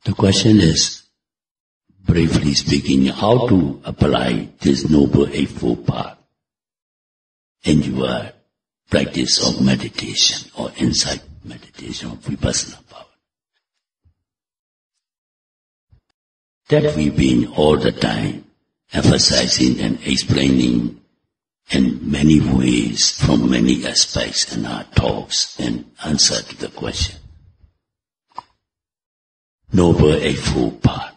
The question is, briefly speaking, how to apply this Noble Eightfold Path in your practice of meditation or insight meditation or Vipassana power. That we've been all the time emphasizing and explaining in many ways from many aspects in our talks and answer to the question. Noble Eightfold Path.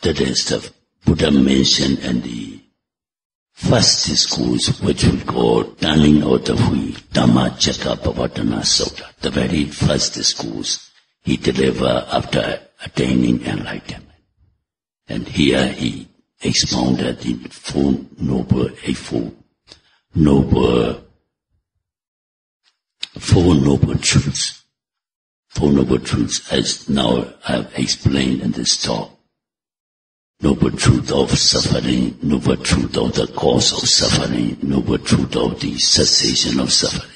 That is the Buddha mentioned in the first discourse, which we call Turning Out of We, Dhammacakkappavattana Sutta. The very first discourse he delivered after attaining enlightenment. And here he expounded the Four Noble Truths. Four Noble Truths, as now I have explained in this talk. Noble truth of suffering, noble truth of the cause of suffering, noble truth of the cessation of suffering.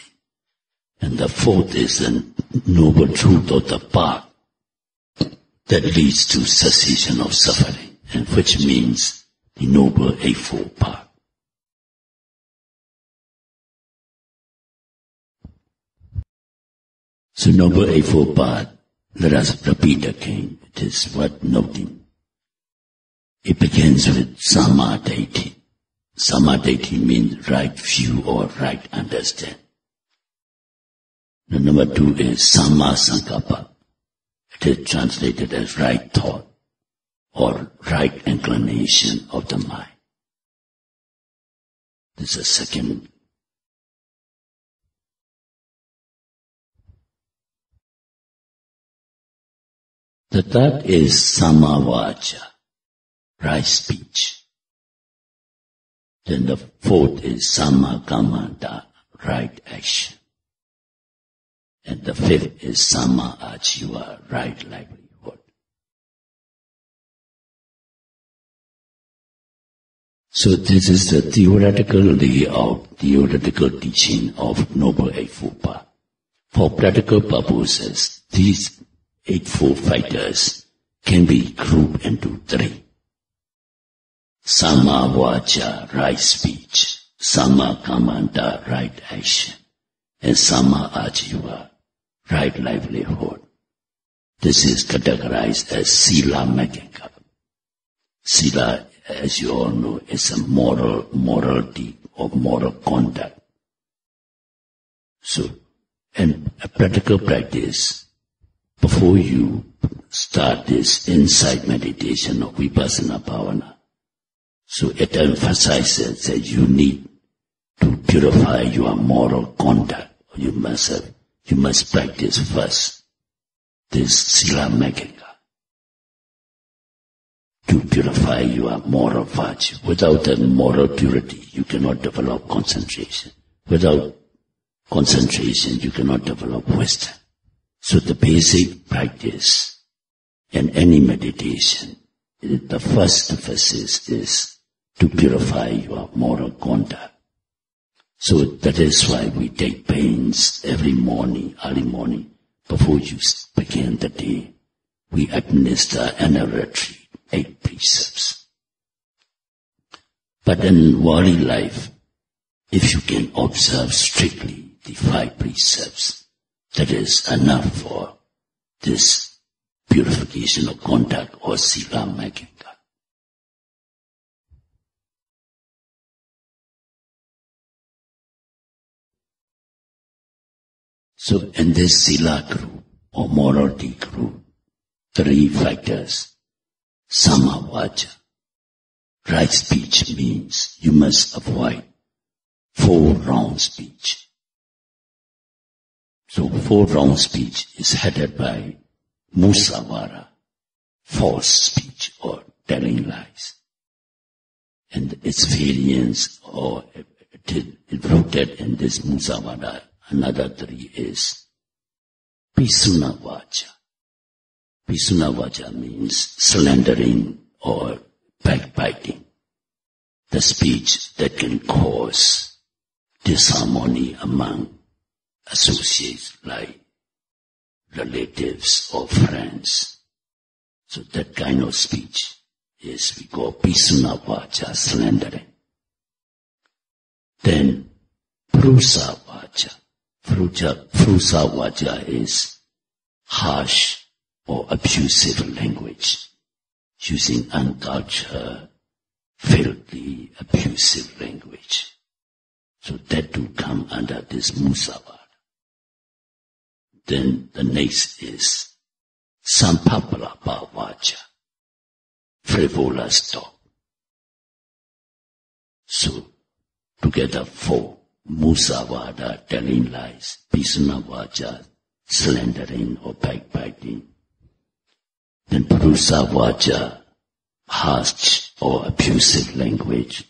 And the fourth is the noble truth of the path that leads to cessation of suffering, and which means the Noble Eightfold Path. So Noble Eightfold Path, let us repeat again. It is worth noting. It begins with Samadhi. Samadhi means right view or right understanding. The number two is Sammasankappa. It is translated as right thought or right inclination of the mind. This is the second. The third is Sammavaca, right speech. Then the fourth is Sammakamanta, right action. And the fifth is Samma Ajiva, right livelihood. So this is the theoretical layout, theoretical teaching of Noble Eightfold Path. For practical purposes, these Eightfold Factors can be grouped into three. Sammavaca, right speech, Sammakamanta, right action, and Samma Ajiva, right livelihood. This is categorized as Sila Magika. Sila, as you all know, is a morality or moral conduct. So, in a practical practice, before you start this insight meditation or Vipassana Bhavana, so it emphasizes that you need to purify your moral conduct. You must practice first this Sila Magika to purify your moral virtue. Without that moral purity, you cannot develop concentration. Without concentration, you cannot develop wisdom. So the basic practice in any meditation, the first emphasis is to purify your moral conduct. So that is why we take pains every morning, early morning, before you begin the day. We administer in a retreat 8 precepts. But in worldly life, if you can observe strictly the 5 precepts, that is enough for this purification of conduct or Sila Magika. So in this Sila group or morality group, 3 factors. Sammavaca, right speech means you must avoid 4 wrong speech. So 4 wrong speech is headed by Musavara, false speech or telling lies. And its variants or it rooted in this Musavara. Another 3 is Pisunavaca. Pisunavaca means slandering or backbiting. The speech that can cause disharmony among associates like relatives or friends. So that kind of speech is we call Pisuna Vacha, slandering. Then Prusa Vacha. Prusa Vacha is harsh or abusive language, using uncultured, filthy, abusive language. So that do come under this Musavada. Then the next is Sampapalapa Vacha, frivolous talk. So together four: Musavada, telling lies; Pisuna Vacha, slandering or backbiting; then Purusa Vacha, harsh or abusive language;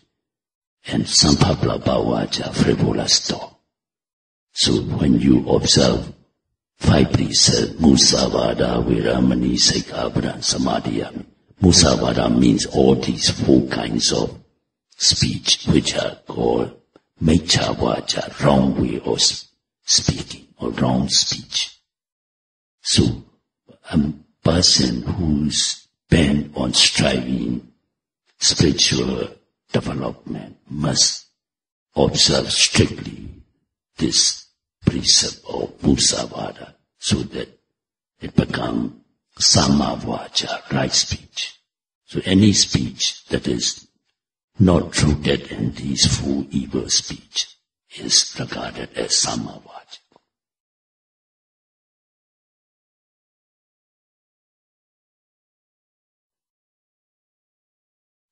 and Sampapalapa Vacha, frivolous talk. So when you observe 5 precepts, Musavada, Viramani, Sikhabara, Samadhi. Musavada means all these 4 kinds of speech, which are called Mecha Vacha, wrong way of speaking or wrong speech. So a person who's bent on striving spiritual development must observe strictly this precept of Musavada, so that it becomes Samavacha, right speech. So any speech that is not rooted in these 4 evil speech is regarded as Samavacha.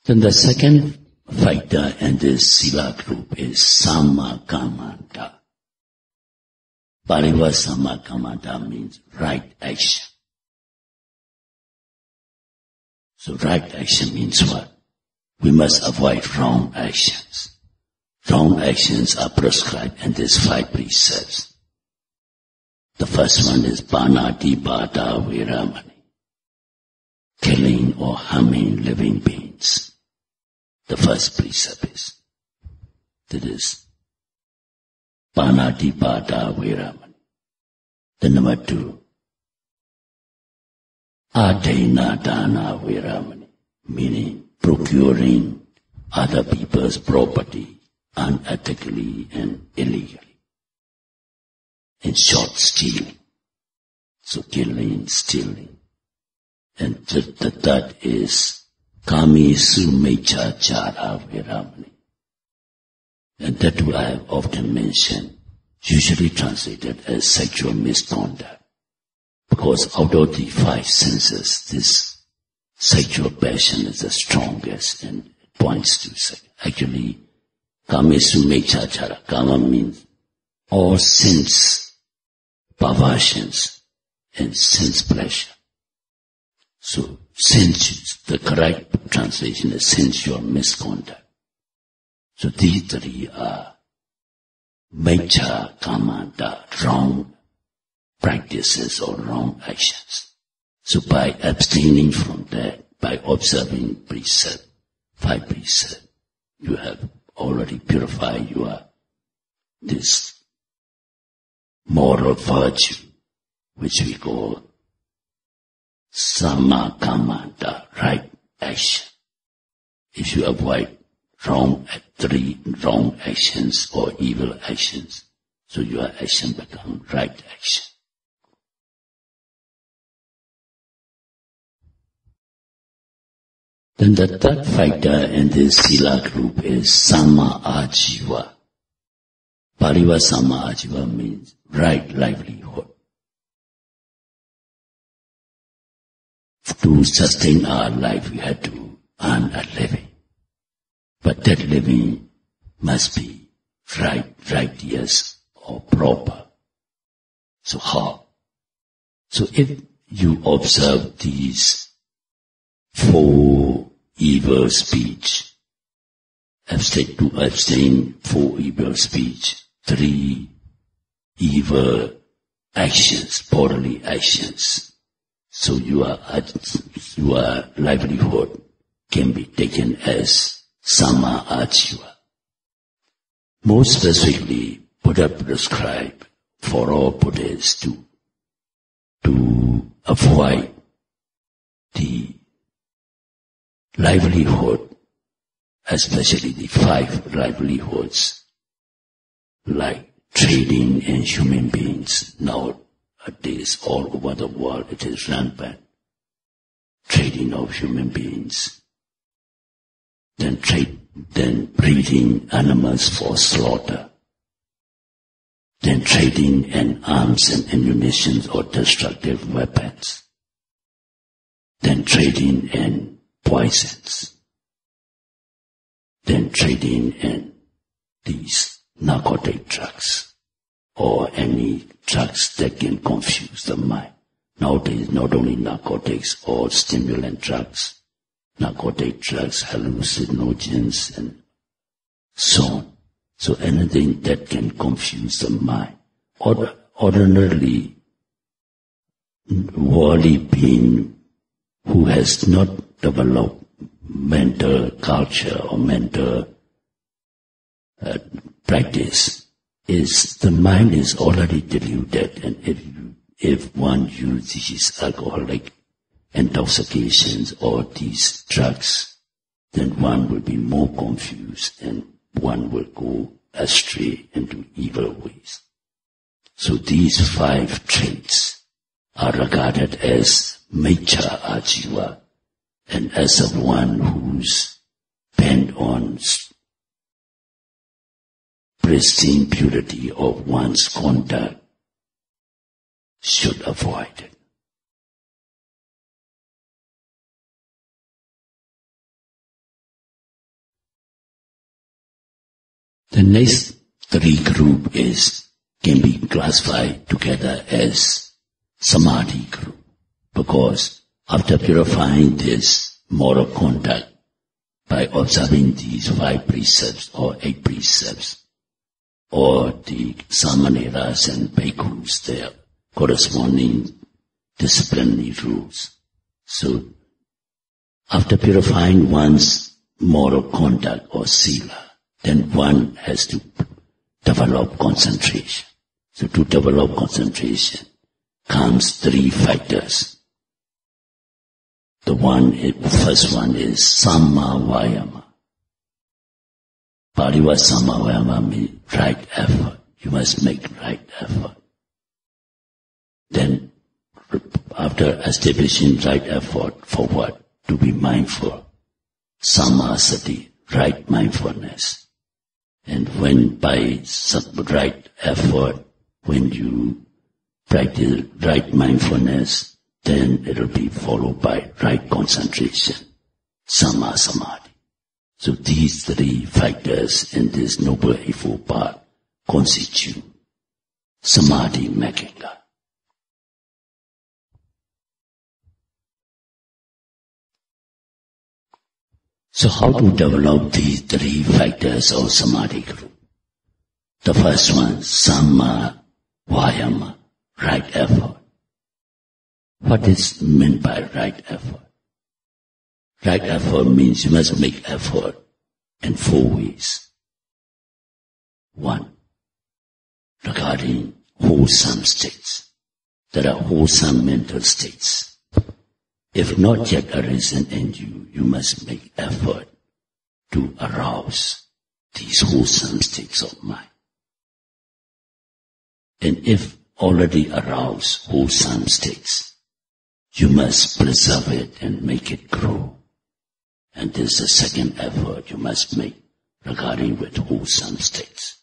Then the second factor in this Sila group is Samakamanta. Pariva Samakamanta means right action. So right action means what? We must avoid wrong actions. Wrong actions are prescribed in these 5 precepts. The first one is Panatipata Viramani, killing or harming living beings. The first precept is, that is Panatipata Viramani. Then number 2, Adena Dana Viramani, meaning procuring other people's property unethically and illegally. In short, stealing. So killing, stealing. And the third is Kamisu Mecha Chara Viramani. And that I have often mentioned, usually translated as sexual misconduct. Because out of the 5 senses, this sexual passion is the strongest and points to sex. Actually, Kamesu Mecha Chara. Kama means all sense perversions and sense pleasure. So, sensuous, the correct translation is sensual misconduct. So these 3 are Mecha, Kama, the wrong practices or wrong actions. So by abstaining from that, by observing precept, 5 precepts, you have already purified this moral virtue, which we call Samakama, the right action. If you avoid 3 wrong actions or evil actions, so your action becomes right action. Then the third factor in this Sila group is Sama Ajiva. Pariva Sama Ajiva means right livelihood. To sustain our life, we have to earn a living. But that living must be righteous or proper. So how? So if you observe these 4 evil speech, abstain 4 evil speech, 3 evil actions, bodily actions, so your livelihood can be taken as Sama Ajiva. More specifically, Buddha prescribed for all Buddhists to to avoid the livelihood, especially the 5 livelihoods, like trading in human beings. Nowadays, all over the world, it is rampant. Trading of human beings. Then breeding animals for slaughter. Then trading in arms and ammunition or destructive weapons. Then trading in poisons. Then trading in these narcotic drugs or any drugs that can confuse the mind. Nowadays, not only narcotics or stimulant drugs, narcotic drugs, hallucinogens, and so on. So anything that can confuse the mind. Ordinarily, worldly being who has not developed mental culture or mental practice, the mind is already deluded, and if one uses alcoholic intoxications or these drugs, then one will be more confused and one will go astray into evil ways. So these 5 traits are regarded as Miccha Ajiva, and as of one who's bent on pristine purity of one's conduct should avoid it. The next 3 group can be classified together as Samadhi group, because after purifying this moral conduct by observing these 5 precepts or 8 precepts, or the Samaneras and Bhikkhus, their corresponding disciplinary rules. So, after purifying one's moral conduct or sila, then one has to develop concentration. So to develop concentration comes 3 factors. The first one is Samma Vayama. Pali word Samma Vayama means right effort. You must make right effort. Then, after establishing right effort, for what? To be mindful. Samma Sati, right mindfulness. And when by right effort, when you practice right mindfulness, then it will be followed by right concentration, Samma Samadhi. So these 3 factors in this Noble Eightfold path constitute Samadhi Magga. So how to develop these 3 factors of Samadhi group? The first one, Samma Vayama, right effort. What is meant by right effort? Right effort means you must make effort in 4 ways. 1, regarding wholesome states. There are wholesome mental states. If not yet arisen in you, you must make effort to arouse these wholesome states of mind. And if already aroused wholesome states, you must preserve it and make it grow. And this is the second effort you must make regarding with wholesome states.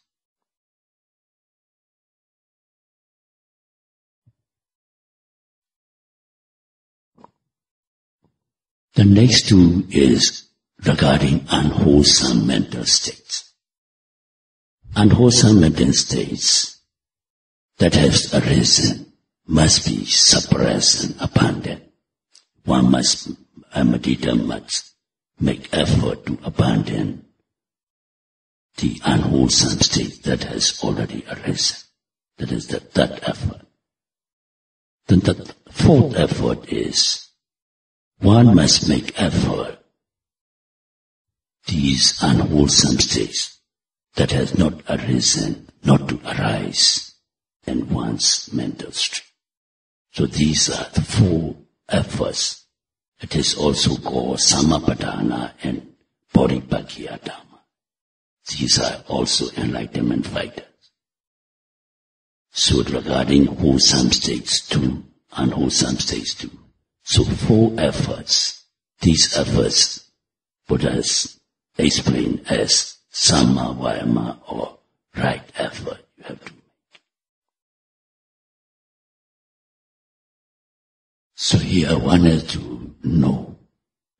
The next 2 is regarding unwholesome mental states. Unwholesome mental states that has arisen must be suppressed and abandoned. One must, a meditator must make effort to abandon the unwholesome state that has already arisen. That is the 3rd effort. Then the 4th effort is one must make effort these unwholesome states that has not arisen, not to arise in one's mental stream. So these are the 4 efforts. It is also called Samapadana and Bodhipagya Dhamma. These are also enlightenment fighters. So regarding wholesome states 2, unwholesome states 2. So 4 efforts. These efforts Buddhas explain as Samma Vayama, or right effort you have to make. So here I wanted to know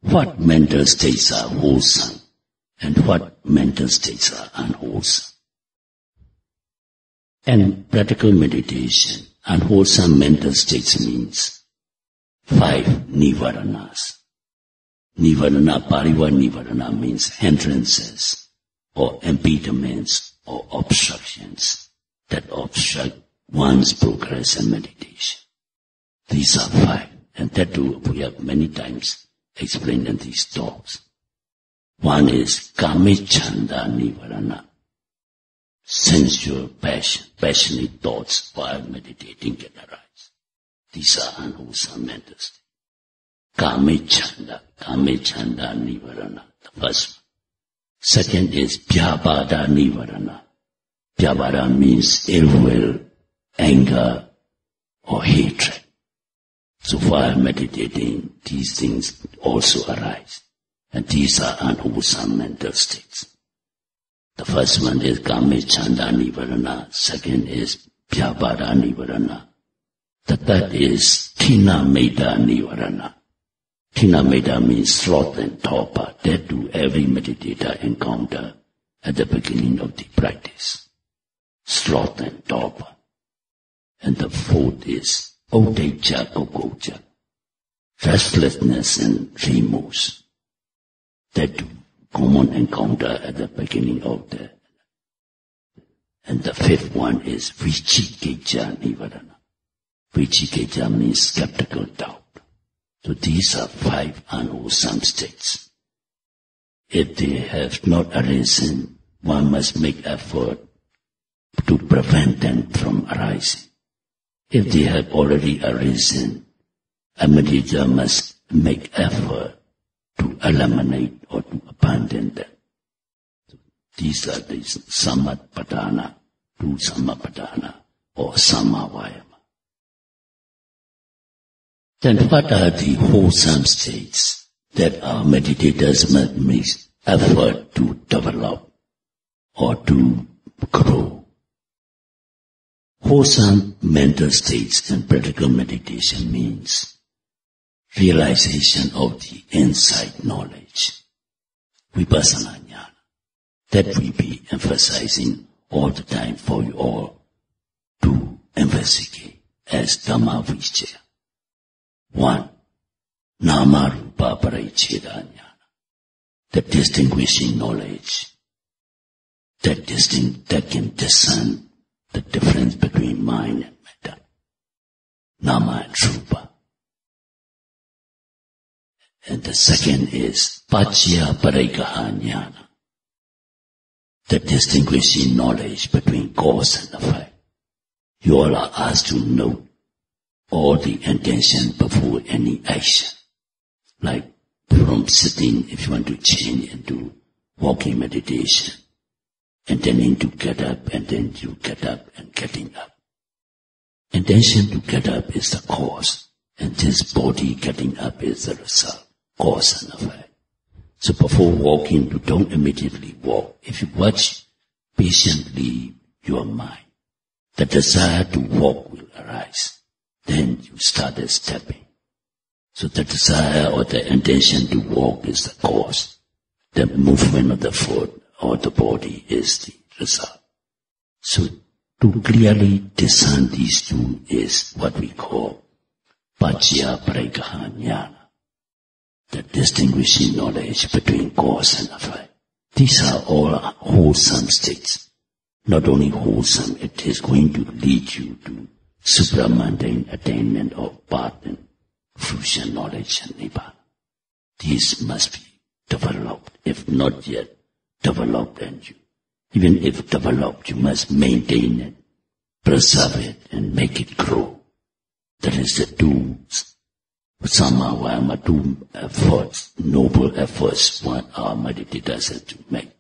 what mental states are wholesome and what mental states are unwholesome. And practical meditation, unwholesome mental states means 5 nivaranas. Nivarana, pariva nivarana means hindrances or impediments or obstructions that obstruct one's progress in meditation. These are 5, and that too we have many times explained in these talks. One is kamicchanda nivarana, sensual passion, passionate thoughts while meditating can arise. These are unwholesome mental states. Kamicchanda nivarana, the first one. Second is vyabhada nivarana. Vyabhada means ill will, anger, or hatred. So while meditating, these things also arise. And these are unwholesome mental states. The first one is kamicchanda nivarana. Second is vyabhada nivarana. The third is thina metta nivarana. Thina metta means sloth and torpor. That do every meditator encounter at the beginning of the practice. Sloth and torpor. And the fourth is Odeja Gogoja, restlessness and remorse. That do common encounter at the beginning of the. And the fifth one is Vichikeja Nivarana. Vichikeja means skeptical doubt. So these are 5 unwholesome states. If they have not arisen, one must make effort to prevent them from arising. If they have already arisen, a meditator must make effort to eliminate or to abandon them. So these are the Samapadana, true Samapadana, or Samavayama. Then what are the wholesome states that our meditators must make effort to develop or to grow? Wholesome mental states in practical meditation means realization of the insight knowledge, Vipassana jnana, that we be emphasizing all the time for you all to investigate as Dhamma Vichaya. 1. Nama Rupa Paraicheda jnana, the distinguishing knowledge that can discern the difference between mind and matter, Nama and Rupa. And the second is Pacchaya Parikaha jnana, the distinguishing knowledge between cause and effect. You all are asked to note all the intention before any action. Like from sitting, if you want to change into walking meditation, intending to get up, and then you get up and getting up. Intention to get up is the cause, and this body getting up is the result, cause and effect. So before walking, you don't immediately walk. If you watch patiently your mind, the desire to walk will arise. Then you started stepping. So the desire or the intention to walk is the cause. The movement of the foot or the body is the result. So to clearly discern these two is what we call Pacchaya Parikaha jnana, the distinguishing knowledge between cause and effect. These are all wholesome states. Not only wholesome, it is going to lead you to supramundane attainment of path and fruition, knowledge and nibbana. These must be developed, if not yet developed, and you, even if developed, you must maintain it, preserve it, and make it grow. That is the two Samavayama, two efforts, noble efforts what our meditators have to make.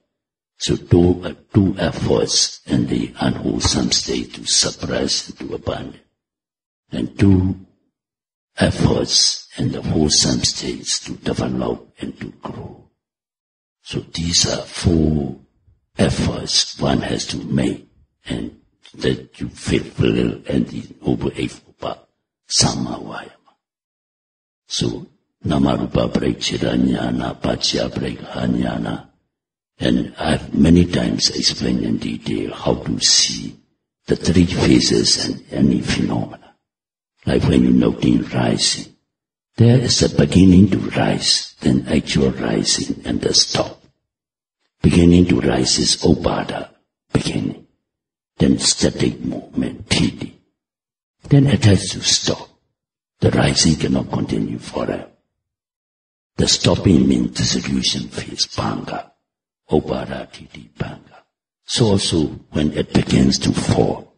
So two efforts in the unwholesome state to suppress and to abandon, and two efforts in the wholesome states to develop and to grow. So these are four efforts one has to make, and that you fulfill in the Noble Eightfold Path, Samavayama. So Namarupa Prekshita Jnana, Pachya Prekha Jnana. And I've many times explained in detail how to see the three phases in any phenomena. Like when you're noting rising, there is a beginning to rise, then actual rising, and the stop. Beginning to rise is Upada, beginning. Then static movement, Thiti. Then it has to stop. The rising cannot continue forever. The stopping means dissolution phase, Bhanga. Upada, Thiti, Bhanga. So also when it begins to fall,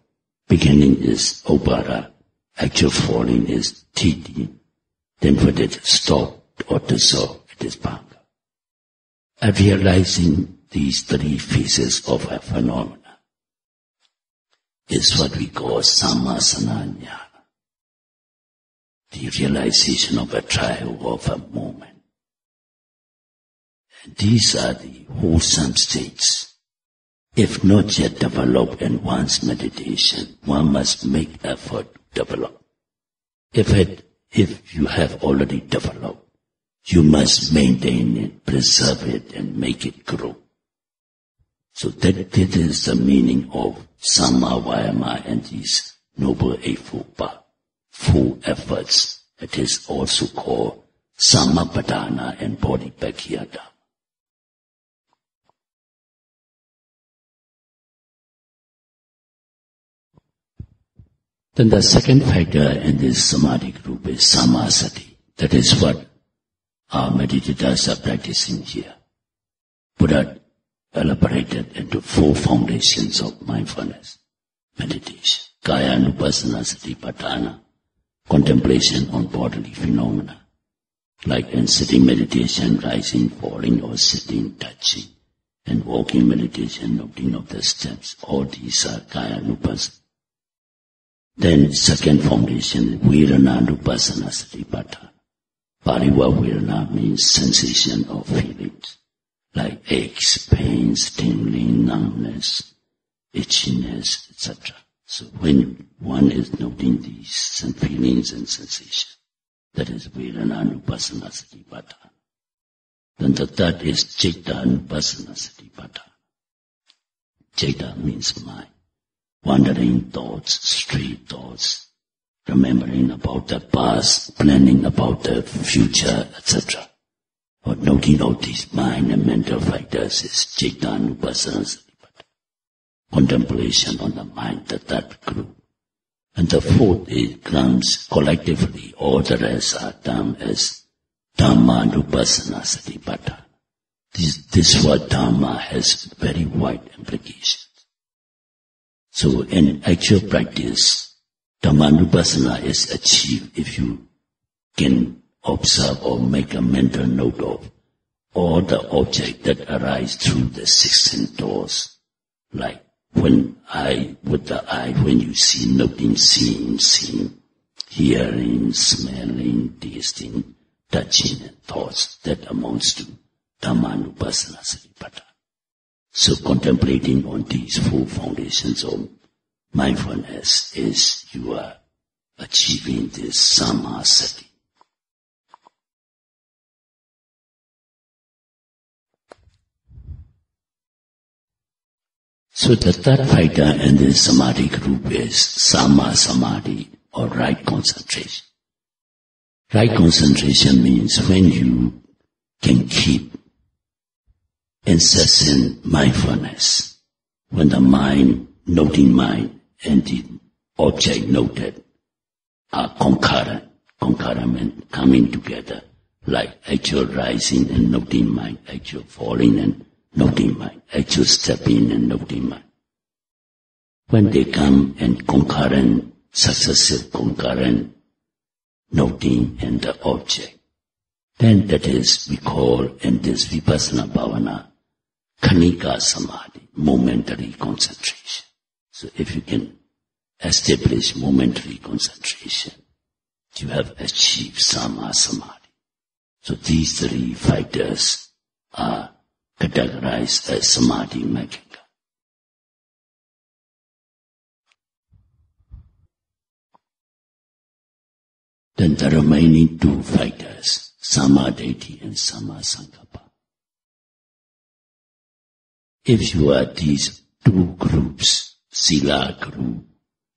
beginning is Upada, actual falling is Thiti. Then when it stopped or dissolved, it is Bhanga. And realizing these three phases of a phenomena is what we call Sammasana Jnana. The realization of a trial of a moment. And these are the wholesome states. If not yet developed in one's meditation, one must make effort to develop. If you have already developed, you must maintain it, preserve it, and make it grow. So that is the meaning of Samavayama and these Noble Eightfold Path. Four efforts. It is also called Samapadana and Bodhipakkhya. Then the second factor in this Samadhi group is Samasati. That is what our meditators are practicing here. Buddha elaborated into four foundations of mindfulness, meditation. Kaya Anupassana Satipatthana, contemplation on bodily phenomena, like in sitting meditation, rising, falling, or sitting, touching, and walking meditation, noting of the steps. All these are Kaya Anupassana. Then second foundation, Vedana Anupassana Satipatthana. Pariva Vedana means sensation of feelings, like aches, pains, tingling, numbness, itchiness, etc. So when one is noting these feelings and sensations, that is Vedana Anupassana Satipatthana. Then the third is Citta Anupassana Satipatthana. Citta means mind. Wandering thoughts, stray thoughts, remembering about the past, planning about the future, etc. Or noting out these mind and mental factors is Citta Anupassana Satipatthana. Contemplation on the mind, the third group. And the fourth comes collectively, all the rest are termed as Dhamma Anupassana Satipatthana. This word Dhamma has very wide implications. So in actual practice, Dhammanupassana is achieved if you can observe or make a mental note of all the objects that arise through the six sense doors. Like with the eye, when you see, noting, seeing, hearing, smelling, tasting, touching, and thoughts, that amounts to Dhammanupassana Satipatthana. So contemplating on these four foundations of mindfulness is you are achieving this Samasati. So the third factor in this Samadhi group is Sama Samadhi, or right concentration. Right concentration means when you can keep incessant mindfulness, when the mind, noting mind, and the object noted are concurrent means coming together, like actual rising and noting mind, actual falling and noting mind, actual stepping and noting mind. When they come in successive concurrent noting in the object. Then that is, we call in this Vipassana Bhavana, Khanika Samadhi, momentary concentration. So if you can establish momentary concentration, you have achieved Sama Samadhi. So these three factors are categorized as Samadhi Magga. Then the remaining two factors, Samadhi and Sama Sankappa. If you are these two groups, Sila group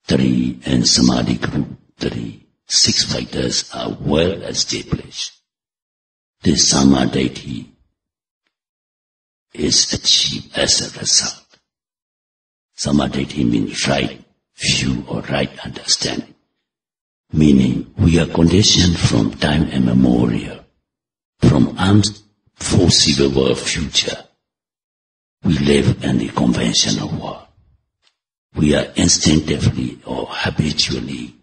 3 and Samadhi group 3, 6 factors are well established. This Samadhi is achieved as a result. Samadhi means right view or right understanding. Meaning, we are conditioned from time immemorial, from unforeseeable future. We live in the conventional world. We are instinctively or habitually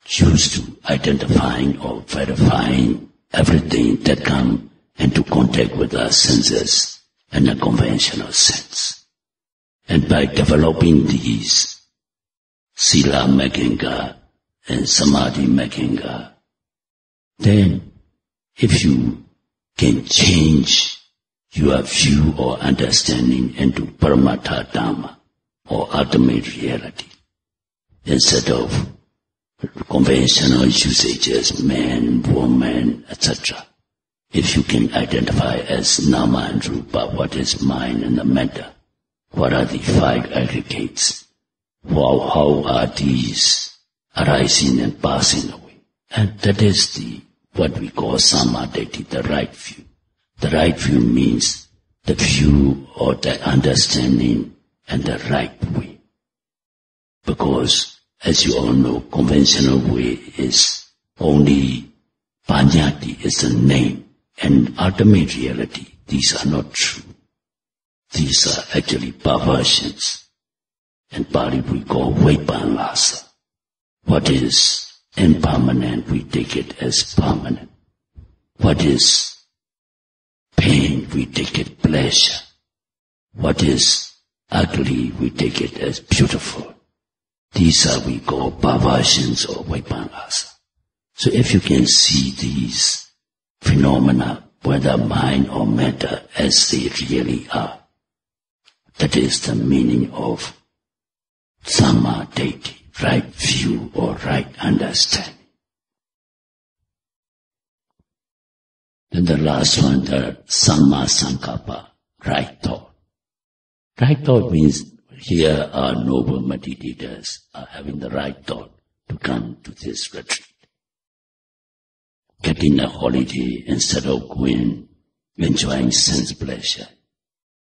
used to identifying or verifying everything that comes into contact with our senses in a conventional sense. And by developing these Sila Magga and Samadhi Magga, then if you can change your view or understanding into Paramatha Dhamma or ultimate reality, instead of conventional usages, man, woman, etc. If you can identify as Nama and Rupa, what is mind and the matter, what are the 5 aggregates, how are these arising and passing away. And that is what we call Samadhi, the right view. The right view means the view or the understanding and the right way. Because, as you all know, conventional way is only Panyati is the name, and ultimate reality, these are not true. These are actually perversions. In Pali we call Vipassana. What is impermanent, we take it as permanent. What is pain, we take it pleasure. What is ugly, we take it as beautiful. These are we call perversions or Vipassana. So if you can see these phenomena, whether mind or matter, as they really are, that is the meaning of Samadhi, right view or right understanding. Then the last one, the Sama Sankappa, right thought. Right thought means here our noble meditators are having the right thought to come to this retreat. Getting a holiday instead of going, enjoying sense pleasure.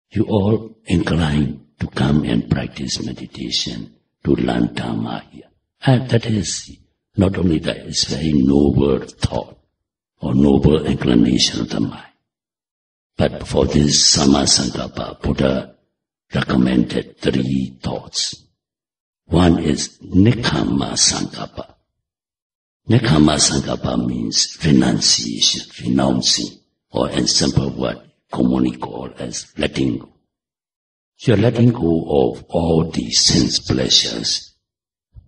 You all inclined to come and practice meditation, to learn Dhamma here. And that is, not only that, it's very noble thought or noble inclination of the mind. But for this Sama Sankappa, Buddha recommended 3 thoughts. One is Nekkhamma Sankappa. Nekkhamma Sankappa means renunciation, renouncing, or in simple word, commonly called as letting go. You're letting go of all these sense pleasures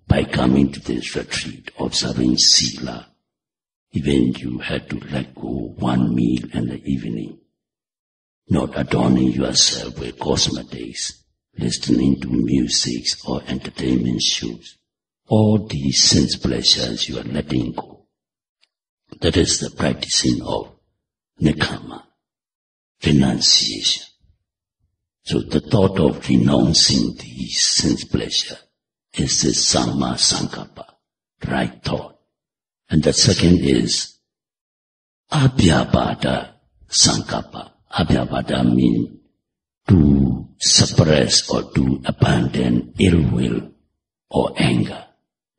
by coming to this retreat, observing Sila. Even you had to let go 1 meal in the evening, not adorning yourself with cosmetics, listening to music or entertainment shows. All these sense pleasures you are letting go. That is the practicing of Nekkhamma, renunciation. So the thought of renouncing these sense pleasure is the Sama Sankappa, right thought. And the second is Abhyabhada Sankappa. Abhyabhada means to suppress or to abandon ill will or anger,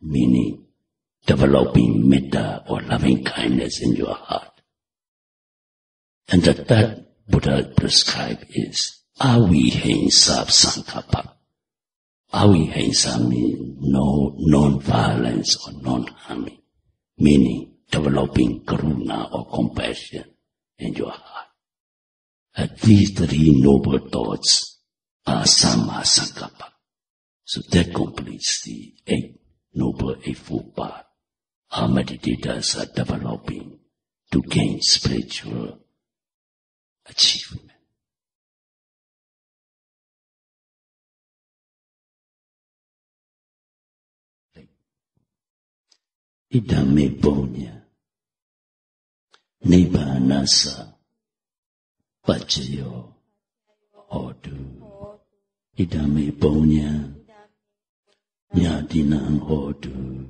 meaning developing metta or loving kindness in your heart. And the third Buddha prescribed is Avihimsa Sankappa. Avihimsa means no non-violence or non-harming, meaning developing karuna or compassion in your heart. And these three noble thoughts are Samma Sankappa. So that completes the Noble Eightfold path. Our meditators are developing to gain spiritual achievement. Idame Bonya Nibbanasa Pachayo Hodu Idame Bonya Nyadinang Hodu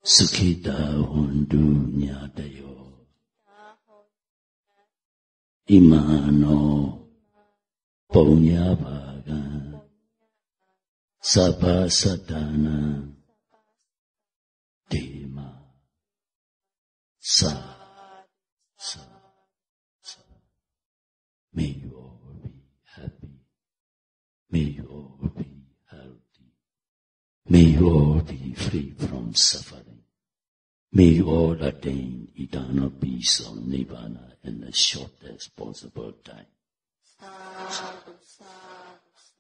Sukhita Hondu Nyadayo Imano Bonya Bhaga Sabha Sadhana Dema Sa. May you all be happy. May you all be healthy. May you all be free from suffering. May you all attain eternal peace or Nibbana in the shortest possible time. Sadhu, sadhu, sadhu.